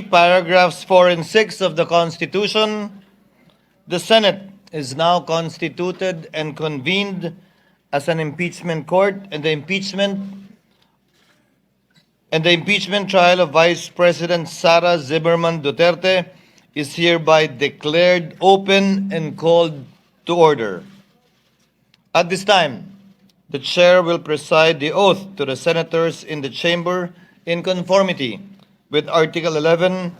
3, paragraphs 4 and 6 of the Constitution, the Senate is now constituted and convened as an impeachment court, and the impeachment trial of Vice President Sara Zimmerman Duterte is hereby declared open and called to order. At this time, the chair will preside the oath to the senators in the chamber in conformity with Article 11,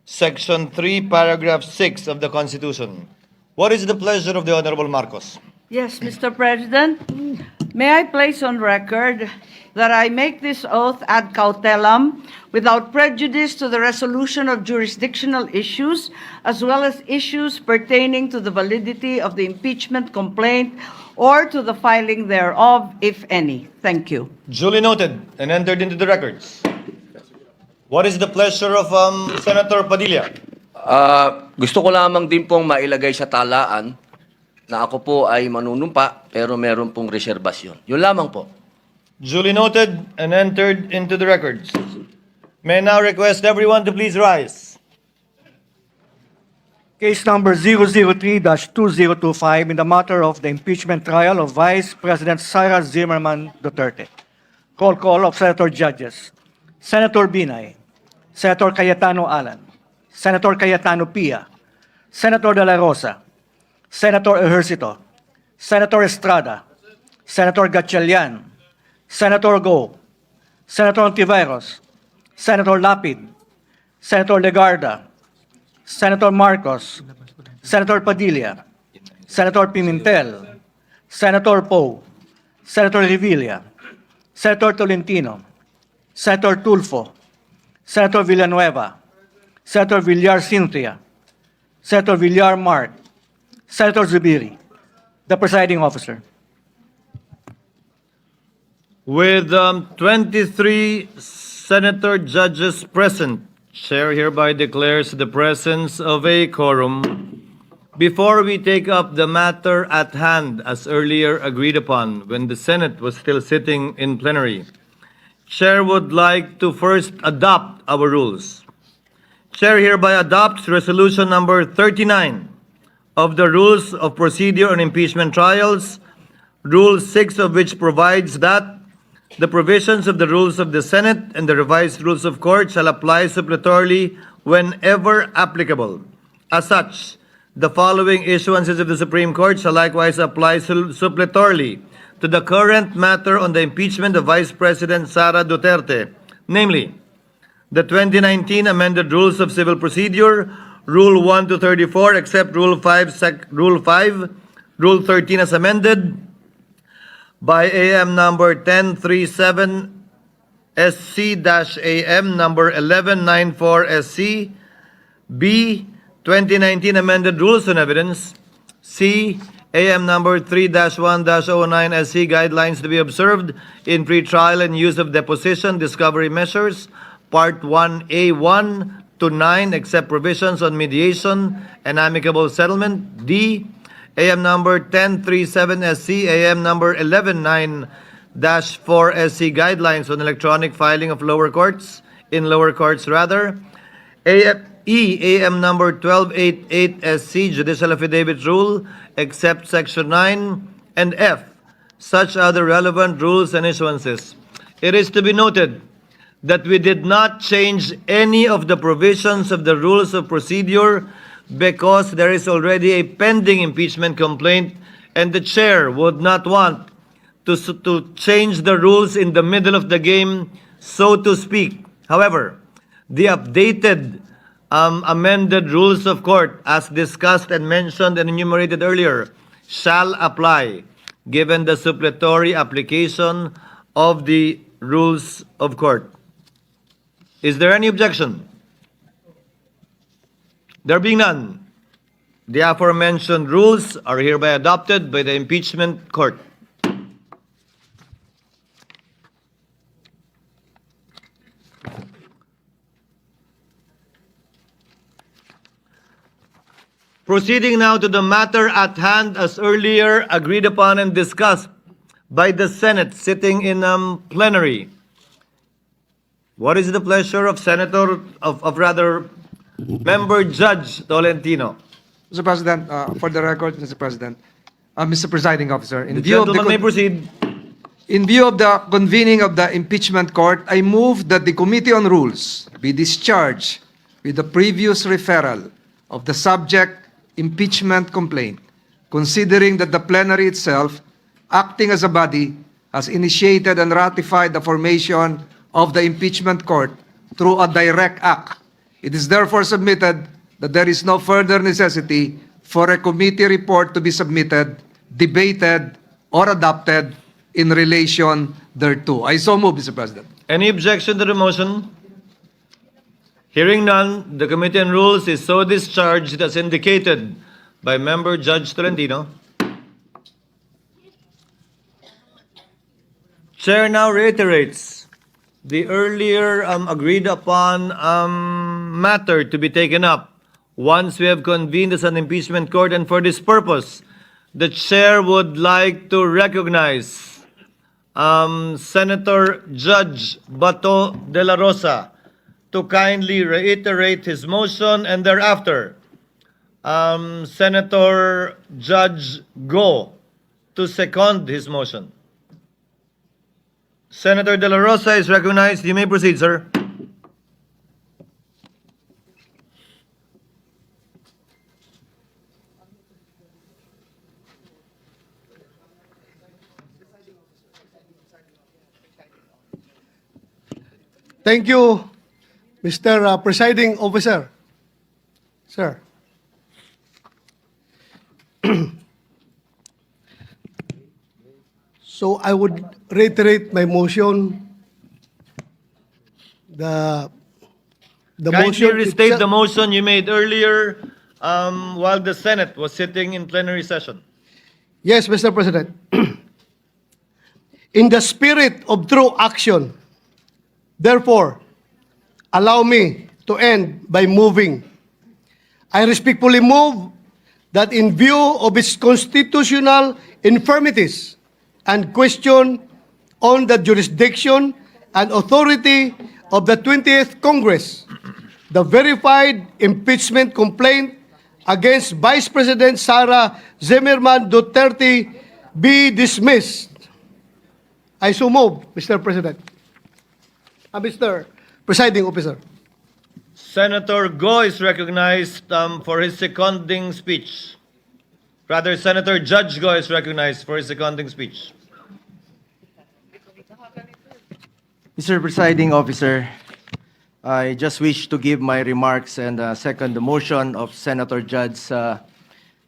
Section 3, Paragraph 6 of the Constitution. What is the pleasure of the Honorable Marcos? Yes, Mr. President. May I place on record that I make this oath ad cautelam without prejudice to the resolution of jurisdictional issues as well as issues pertaining to the validity of the impeachment complaint or to the filing thereof, if any. Thank you. Duly noted and entered into the records. What is the pleasure of Senator Padilla? Gusto ko lamang din pong mailagay sa talaan na ako po ay manunumpa pero meron pong reserbasyon. Yun lamang po. Duly noted and entered into the records. May I now request everyone to please rise. Case number 003-2025 in the matter of the impeachment trial of Vice President Sara Zimmerman Duterte. Call of Senator Judges. Senator Binay, Senator Cayetano Alan, Senator Cayetano Pia, Senator De La Rosa, Senator Ejercito, Senator Estrada, Senator Gatchalian, Senator Go, Senator Ontiveros, Senator Lapid, Senator Legarda, Senator Marcos, Senator Padilla, Senator Pimentel, Senator Poe, Senator Revilla, Senator Tolentino, Senator Tulfo, Senator Villanueva, Senator Villar Cynthia, Senator Villar Mark, Senator Zubiri, the presiding officer. With 23 senator judges present, Chair hereby declares the presence of a quorum. Before we take up the matter at hand as earlier agreed upon when the Senate was still sitting in plenary, Chair would like to first adopt our rules. Chair hereby adopts resolution number 39 of the Rules of Procedure on Impeachment Trials, Rule 6 of which provides that the provisions of the rules of the Senate and the revised rules of court shall apply suppletorily whenever applicable. As such, the following issuances of the Supreme Court shall likewise apply suppletorily to the current matter on the impeachment of Vice President Sara Duterte, namely, the 2019 amended Rules of Civil Procedure, Rule 1 to 34, except Rule 5, Rule 13 as amended by AM number 1037 SC-AM number 1194 SC, B, 2019 amended Rules on Evidence, C, AM number 3-1-09 SC guidelines to be observed in pretrial and use of deposition discovery measures, Part 1A1 to 9, except provisions on mediation and amicable settlement. D, AM number 1037 SC, AM number 119-4 SC guidelines on electronic filing of lower courts, in lower courts rather. AM number 1288 SC, Judicial Affidavit Rule, except Section 9, and F, such other relevant rules and issuances. It is to be noted that we did not change any of the provisions of the Rules of Procedure because there is already a pending impeachment complaint and the chair would not want to change the rules in the middle of the game, so to speak. However, the updated amended rules of court, as discussed and mentioned and enumerated earlier, shall apply given the suppletory application of the rules of court. Is there any objection? There being none, the aforementioned rules are hereby adopted by the impeachment court. Proceeding now to the matter at hand as earlier agreed upon and discussed by the Senate sitting in plenary. What is the pleasure of Member Judge Tolentino? Mr. President, for the record, Mr. President, Mr. Presiding Officer, The gentleman may proceed. in view of the convening of the impeachment court, I move that the Committee on Rules be discharged with the previous referral of the subject impeachment complaint, considering that the plenary itself, acting as a body, has initiated and ratified the formation of the impeachment court through a direct act. It is therefore submitted that there is no further necessity for a committee report to be submitted, debated, or adopted in relation thereto. I so move, Mr. President. Any objection to the motion? Hearing none, the Committee on Rules is so discharged as indicated by Member Judge Tolentino. Chair now reiterates the earlier agreed upon matter to be taken up once we have convened as an impeachment court, and for this purpose, the chair would like to recognize Senator Judge Bato de la Rosa to kindly reiterate his motion, and thereafter, Senator Judge Go to second his motion. Senator De La Rosa is recognized. You may proceed, sir. Thank you, Mr. Presiding Officer. Sir. So I would reiterate my motion. The Kindly motion restate the itself- motion you made earlier while the Senate was sitting in plenary session. Yes, Mr. President. In the spirit of true action, therefore, allow me to end by moving. I respectfully move that in view of its constitutional infirmities and question on the jurisdiction and authority of the 20th Congress, the verified impeachment complaint against Vice President Sara Zimmerman Duterte be dismissed. I so move, Mr. President. Mr. Presiding Officer. Senator Go is recognized for his seconding speech. Rather, Senator Judge Go is recognized for his seconding speech. Mr. Presiding Officer, I just wish to give my remarks and second the motion of Senator Judge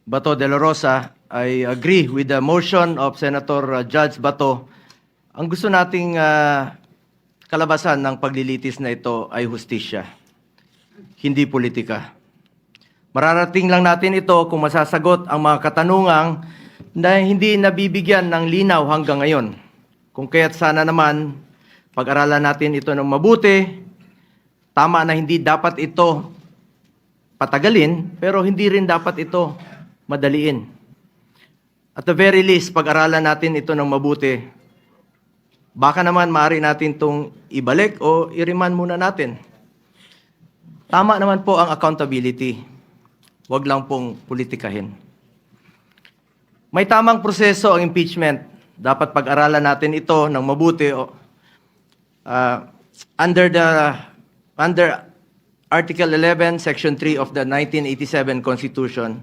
Bato de la Rosa. I agree with the motion of Senator Judge Bato. Ang gusto nating kalabasan ng paglilitis na ito ay hustisya, hindi politika. Mararating lang natin ito kung masasagot ang mga katanungang na hindi nabibigyan ng linaw hanggang ngayon. Kung kaya't sana naman, pag-aralan natin ito ng mabuti. Tama na hindi dapat ito patagalin, pero hindi rin dapat ito madaliin. At the very least, pag-aralan natin ito ng mabuti. Baka naman maaari natin itong ibalik o i-remand muna natin. Tama naman po ang accountability. Huwag lang pong politikahin. May tamang proseso ang impeachment. Dapat pag-aralan natin ito ng mabuti. Under Article 11, Section 3 of the 1987 Constitution,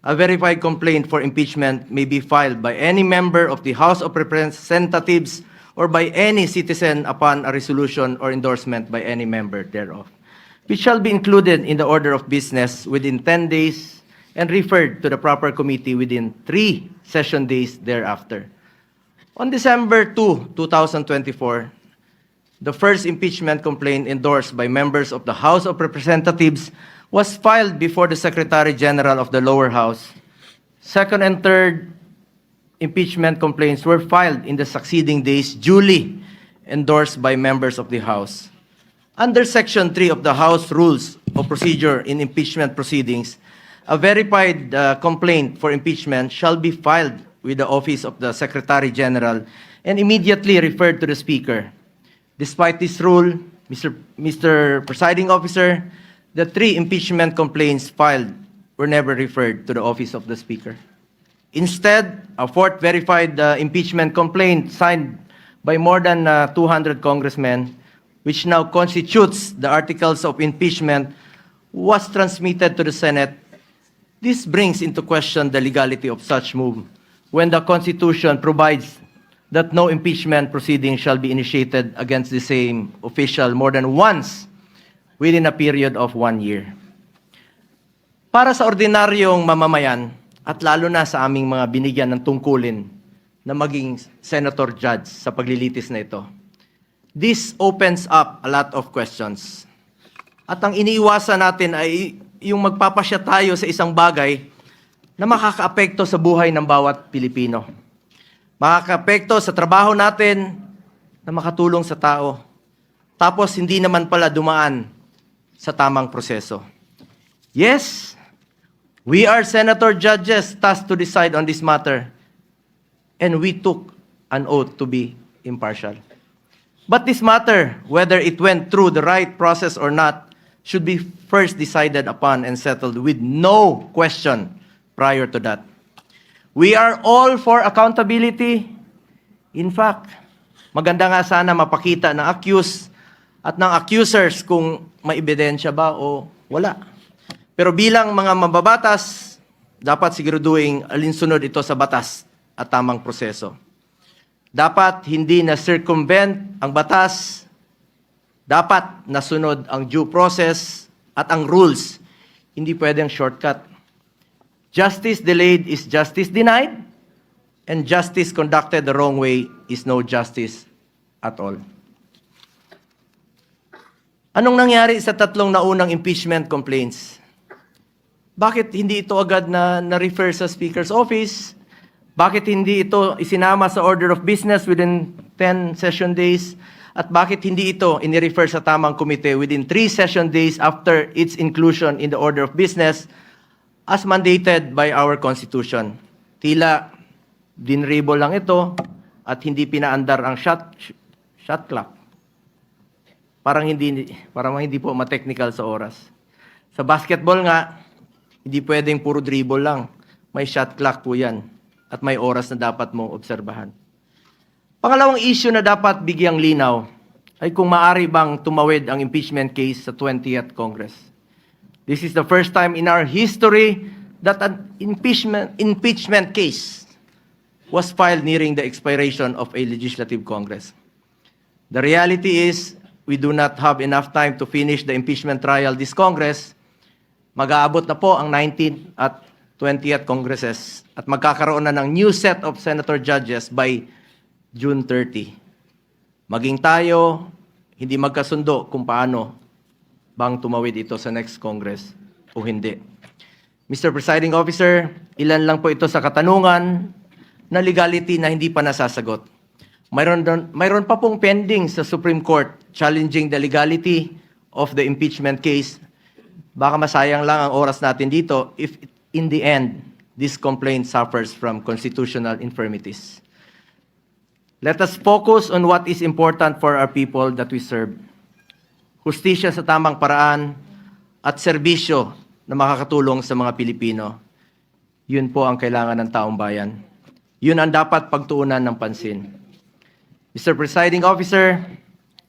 a verified complaint for impeachment may be filed by any member of the House of Representatives or by any citizen upon a resolution or endorsement by any member thereof, which shall be included in the order of business within 10 days and referred to the proper committee within 3 session days thereafter. On December 2, 2024, the first impeachment complaint endorsed by members of the House of Representatives was filed before the Secretary General of the lower house. Second and third impeachment complaints were filed in the succeeding days, duly endorsed by members of the House. Under Section 3 of the House Rules of Procedure in Impeachment Proceedings, a verified complaint for impeachment shall be filed with the Office of the Secretary General and immediately referred to the Speaker. Despite this rule, Mr. Presiding Officer, the 3 impeachment complaints filed were never referred to the office of the Speaker. Instead, a 4th verified impeachment complaint signed by more than 200 congressmen, which now constitutes the articles of impeachment, was transmitted to the Senate. This brings into question the legality of such move when the Constitution provides that no impeachment proceeding shall be initiated against the same official more than once within a period of 1 year. Para sa ordinaryong mamamayan, at lalo na sa aming mga binigyan ng tungkulin na maging senator judge sa paglilitis na ito, this opens up a lot of questions. At ang iniiwasan natin ay yung magpapasya tayo sa isang bagay na makakaapekto sa buhay ng bawat Pilipino. Makakaapekto sa trabaho natin na makatulong sa tao. Tapos hindi naman pala dumaan sa tamang proseso. Yes, we are senator judges tasked to decide on this matter, and we took an oath to be impartial. But this matter, whether it went through the right process or not, should be first decided upon and settled with no question prior to that. We are all for accountability. In fact, maganda nga sana mapakita ng accused at ng accusers kung may ebidensya ba o wala. Pero bilang mga mababatas, dapat siguraduhin alinsunod ito sa batas at tamang proseso. Dapat hindi na circumvent ang batas, dapat nasunod ang due process at ang rules. Hindi pwedeng shortcut. Justice delayed is justice denied, and justice conducted the wrong way is no justice at all. Anong nangyari sa 3 naunang impeachment complaints? Bakit hindi ito agad na-refer sa Speaker's office? Bakit hindi ito isinama sa order of business within 10 session days? At bakit hindi ito inirefer sa tamang komite within 3 session days after its inclusion in the order of business as mandated by our Constitution? Tila dinrable lang ito at hindi pinaandar ang shot clock. Parang hindi po ma-technical sa oras. Sa basketball nga, hindi pwedeng puro dribble lang. May shot clock po yan. At may oras na dapat mong obserbahan. Pangalawang issue na dapat bigyang linaw ay kung maaari bang tumawid ang impeachment case sa 20th Congress. This is the first time in our history that an impeachment case was filed nearing the expiration of a legislative Congress. The reality is, we do not have enough time to finish the impeachment trial this Congress. Mag-aabot na po ang 19th at 20th Congresses at magkakaroon na ng new set of senator judges by June 30. Maging tayo, hindi magkasundo kung paano bang tumawid ito sa next Congress o hindi. Mr. Presiding Officer, ilan lang po ito sa katanungan na legality na hindi pa nasasagot. Mayroon pa pong pending sa Supreme Court challenging the legality of the impeachment case. Baka masayang lang ang oras natin dito if in the end, this complaint suffers from constitutional infirmities. Let us focus on what is important for our people that we serve. Hustisya sa tamang paraan at serbisyo na makakatulong sa mga Pilipino. Yun po ang kailangan ng taong bayan. Yun ang dapat pagtuunan ng pansin. Mr. Presiding Officer,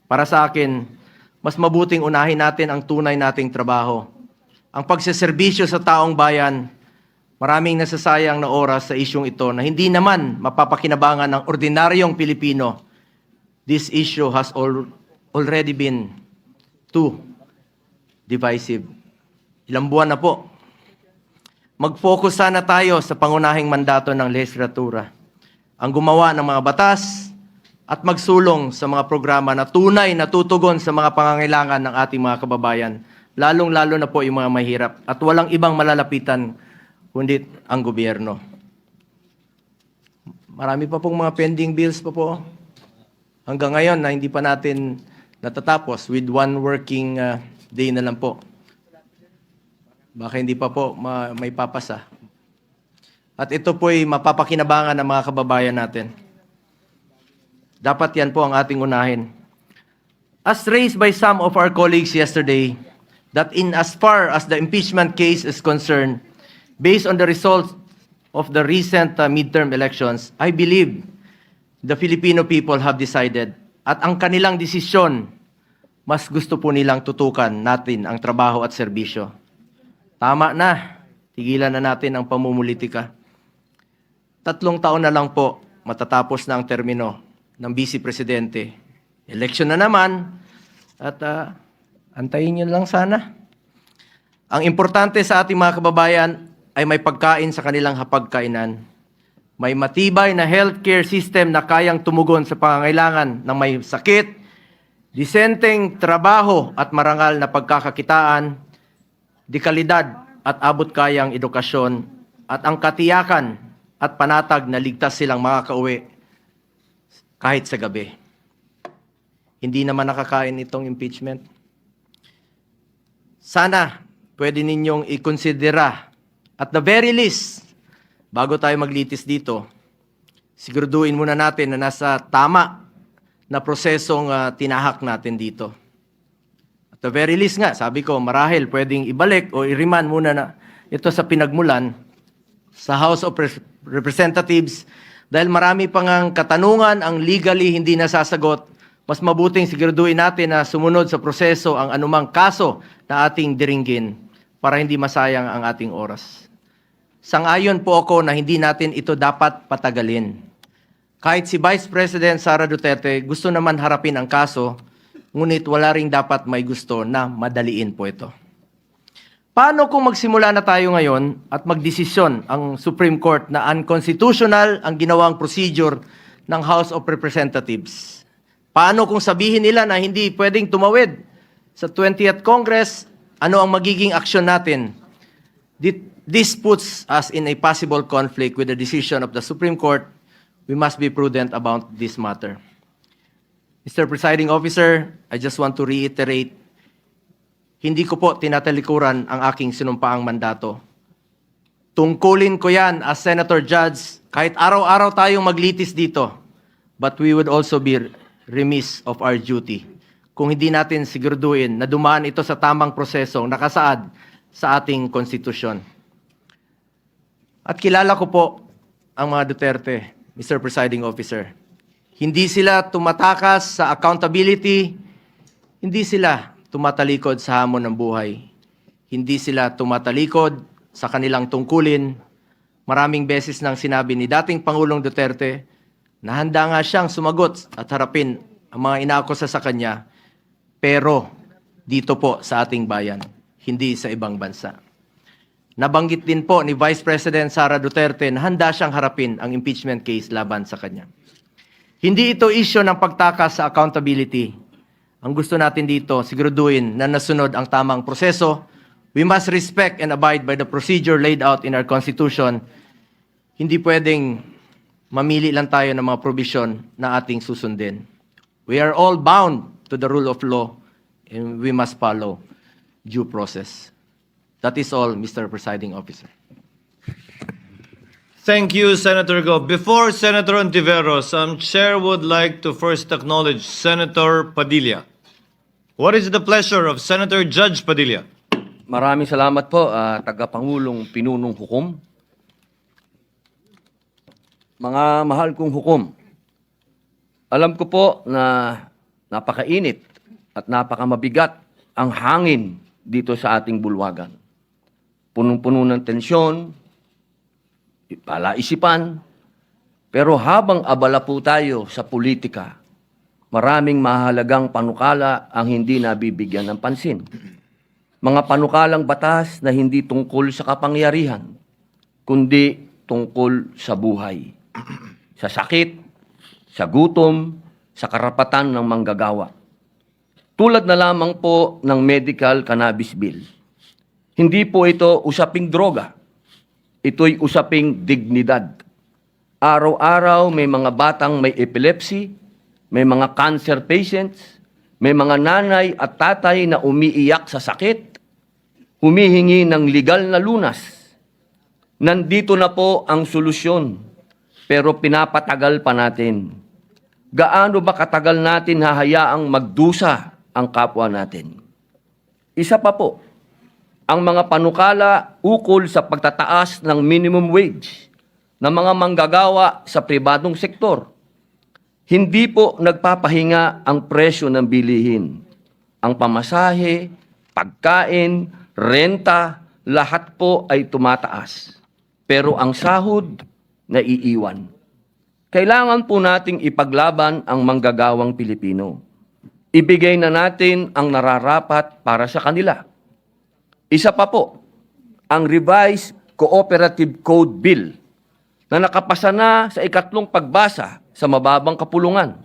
para sa akin, mas mabuting unahin natin ang tunay nating trabaho. Ang pagseserbisyo sa taong bayan, maraming nasasayang na oras sa isyong ito na hindi naman mapapakinabangan ng ordinaryong Pilipino. This issue has already been too divisive. Ilang buwan na po. Mag-focus sana tayo sa pangunahing mandato ng lehislatura. Ang gumawa ng mga batas at magsulong sa mga programa na tunay na tutugon sa mga pangangailangan ng ating mga kababayan. Lalong-lalo na po yung mga mahirap at walang ibang malalapitan kundi ang gobyerno. Marami pa pong mga pending bills pa po. Hanggang ngayon na hindi pa natin natatapos with one working day na lang po. Baka hindi pa po may papasa. At ito po'y mapapakinabangan ng mga kababayan natin. Dapat yan po ang ating unahin. as raised by some of our colleagues yesterday, that in as far as the impeachment case is concerned, based on the results of the recent midterm elections, I believe the Filipino people have decided at ang kanilang desisyon, mas gusto po nilang tutukan natin ang trabaho at serbisyo. Tama na, tigilan na natin ang pamumulitika. 3 taon na lang po, matatapos na ang termino ng Vice Presidente. Election na naman, at antayin nyo lang sana. Ang importante sa ating mga kababayan ay may pagkain sa kanilang hapagkainan. May matibay na healthcare system na kayang tumugon sa pangangailangan ng may sakit, disenteng trabaho at marangal na pagkakakitaan, dekalidad at abot-kayang edukasyon, at ang katiyakan at panatag na ligtas silang makakauwi kahit sa gabi. Hindi naman nakakain itong impeachment. Sana pwede ninyong ikonsidera at the very least, bago tayo maglitis dito, siguraduhin muna natin na nasa tama na prosesong tinahak natin dito. At the very least nga, sabi ko, marahil pwedeng ibalik o i-remand muna na ito sa pinagmulan sa House of Representatives dahil marami pang ang katanungan ang legally hindi nasasagot. Mas mabuting siguraduhin natin na sumunod sa proseso ang anumang kaso na ating diringgin para hindi masayang ang ating oras. Sang-ayon po ako na hindi natin ito dapat patagalin. Kahit si Vice President Sara Duterte gusto naman harapin ang kaso, ngunit wala ring dapat may gusto na madaliin po ito. Paano kung magsimula na tayo ngayon at magdesisyon ang Supreme Court na unconstitutional ang ginawang procedure ng House of Representatives? Paano kung sabihin nila na hindi pwedeng tumawid sa 20th Congress? Ano ang magiging aksyon natin? This puts us in a possible conflict with the decision of the Supreme Court. We must be prudent about this matter. Mr. Presiding Officer, I just want to reiterate, hindi ko po tinatalikuran ang aking sinumpaang mandato. Tungkulin ko yan as Senator Judge, kahit araw-araw tayong maglitis dito, but we would also be remiss of our duty kung hindi natin siguraduhin na dumaan ito sa tamang prosesong nakasaad sa ating konstitusyon. At kilala ko po ang mga Duterte, Mr. Presiding Officer. Hindi sila tumatakas sa accountability, hindi sila tumatalikod sa hamon ng buhay, hindi sila tumatalikod sa kanilang tungkulin. Maraming beses nang sinabi ni dating Pangulong Duterte na handa nga siyang sumagot at harapin ang mga inaakusa sa kanya, pero dito po sa ating bayan, hindi sa ibang bansa. Nabanggit din po ni Vice President Sara Duterte na handa siyang harapin ang impeachment case laban sa kanya. Hindi ito issue ng pagtakas sa accountability. Ang gusto natin dito, siguraduhin na nasunod ang tamang proseso. We must respect and abide by the procedure laid out in our Constitution. Hindi pwedeng mamili lang tayo ng mga provision na ating susundin. We are all bound to the rule of law and we must follow due process. That is all, Mr. Presiding Officer. Thank you, Senator Go. Before Senator Ontiveros, Chair would like to first acknowledge Senator Padilla. What is the pleasure of Senator Judge Padilla? Maraming salamat po, Tagapangulong Pinunong Hukom. Mga mahal kong hukom, alam ko po na napakainit at napakamabigat ang hangin dito sa ating bulwagan. Punong-puno ng tensyon, palaisipan, pero habang abala po tayo sa politika, maraming mahalagang panukala ang hindi nabibigyan ng pansin. Mga panukalang batas na hindi tungkol sa kapangyarihan, kundi tungkol sa buhay, sa sakit, sa gutom, sa karapatan ng manggagawa. Tulad na lamang po ng medical cannabis bill. Hindi po ito usaping droga. Ito'y usaping dignidad. Araw-araw may mga batang may epilepsy, may mga cancer patients, may mga nanay at tatay na umiiyak sa sakit, humihingi ng legal na lunas. Nandito na po ang solusyon, pero pinapatagal pa natin. Gaano ba katagal natin hahayaang magdusa ang kapwa natin? Isa pa po, ang mga panukala ukol sa pagtataas ng minimum wage ng mga manggagawa sa pribadong sektor. Hindi po nagpapahinga ang presyo ng bilihin. Ang pamasahe, pagkain, renta, lahat po ay tumataas. Pero ang sahod, naiiwan. Kailangan po nating ipaglaban ang manggagawang Pilipino. Ibigay na natin ang nararapat para sa kanila. Isa pa po, ang Revised Cooperative Code Bill na nakapasa na sa ikatlong pagbasa sa mababang kapulungan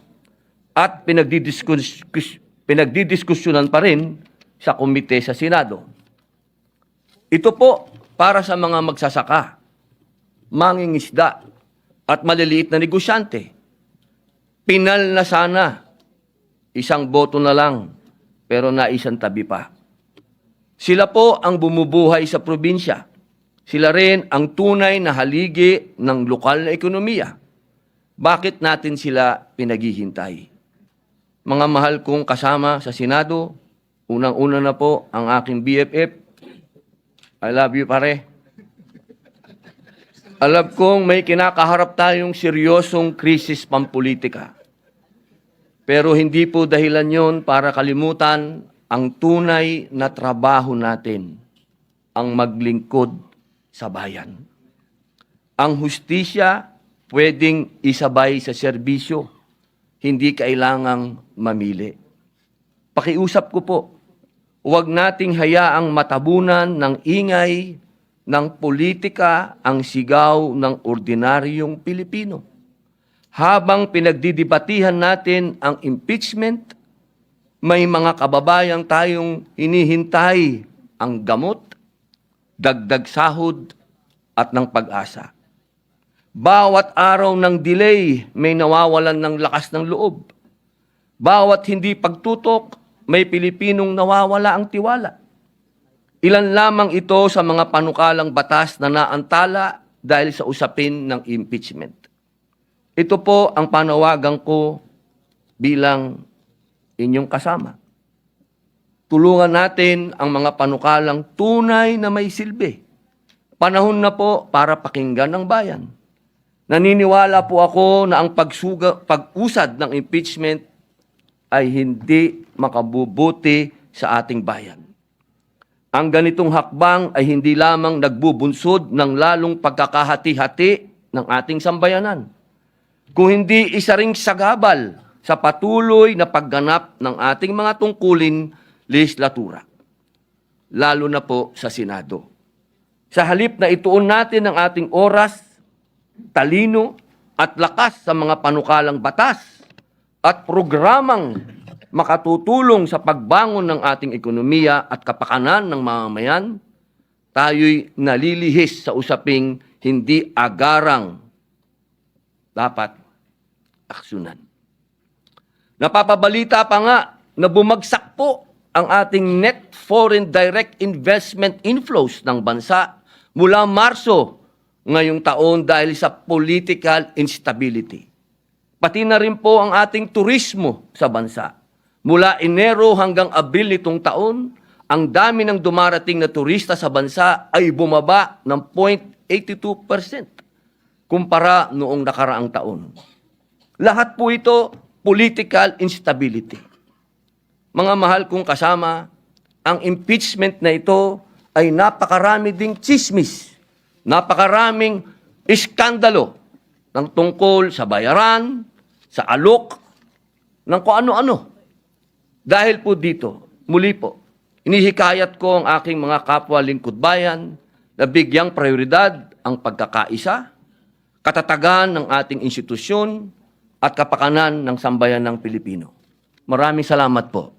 at pinagdidiskusyonan pa rin sa komite sa Senado. Ito po para sa mga magsasaka, mangingisda at maliliit na negosyante. Pinal na sana, isang boto na lang, pero naisang tabi pa. Sila po ang bumubuhay sa probinsya. Sila rin ang tunay na haligi ng lokal na ekonomiya. Bakit natin sila pinaghihintay? Mga mahal kong kasama sa Senado, unang-una na po ang aking BFF. I love you, pare. Alam kong may kinakaharap tayong seryosong krisis pampolitika. Pero hindi po dahilan yon para kalimutan ang tunay na trabaho natin, ang maglingkod sa bayan. Ang hustisya pwedeng isabay sa serbisyo, hindi kailangang mamili. Pakiusap ko po, huwag nating hayaang matabunan ng ingay ng politika ang sigaw ng ordinaryong Pilipino. Habang pinagdidibatihan natin ang impeachment, may mga kababayang tayong hinihintay ang gamot, dagdag sahod at ng pag-asa. Bawat araw ng delay, may nawawalan ng lakas ng loob. Bawat hindi pagtutok, may Pilipinong nawawala ang tiwala. Ilan lamang ito sa mga panukalang batas na naantala dahil sa usapin ng impeachment. Ito po ang panawagan ko bilang inyong kasama. Tulungan natin ang mga panukalang tunay na may silbi. Panahon na po para pakinggan ng bayan. Naniniwala po ako na ang pag-usad ng impeachment ay hindi makabubuti sa ating bayan. Ang ganitong hakbang ay hindi lamang nagbubunsod ng lalong pagkakahati-hati ng ating sambayanan, kung hindi isa ring sagabal sa patuloy na pagganap ng ating mga tungkulin legislatura, lalo na po sa Senado. Sa halip na ituon natin ang ating oras, talino at lakas sa mga panukalang batas at programang makatutulong sa pagbangon ng ating ekonomiya at kapakanan ng mamamayan, tayo'y nalilihis sa usaping hindi agarang dapat aksyonan. Napapabalita pa nga na bumagsak po ang ating net foreign direct investment inflows ng bansa mula Marso ngayong taon dahil sa political instability. Pati na rin po ang ating turismo sa bansa. Mula Enero hanggang Abril nitong taon, ang dami ng dumarating na turista sa bansa ay bumaba ng 0.82% kumpara noong nakaraang taon. Lahat po ito, political instability. Mga mahal kong kasama, ang impeachment na ito ay napakarami ding tsismis, napakaraming iskandalo ng tungkol sa bayaran, sa alok, ng kung ano-ano. Dahil po dito, muli po, inihikayat ko ang aking mga kapwa lingkod bayan na bigyang prioridad ang pagkakaisa, katatagan ng ating institusyon at kapakanan ng sambayan ng Pilipino. Maraming salamat po.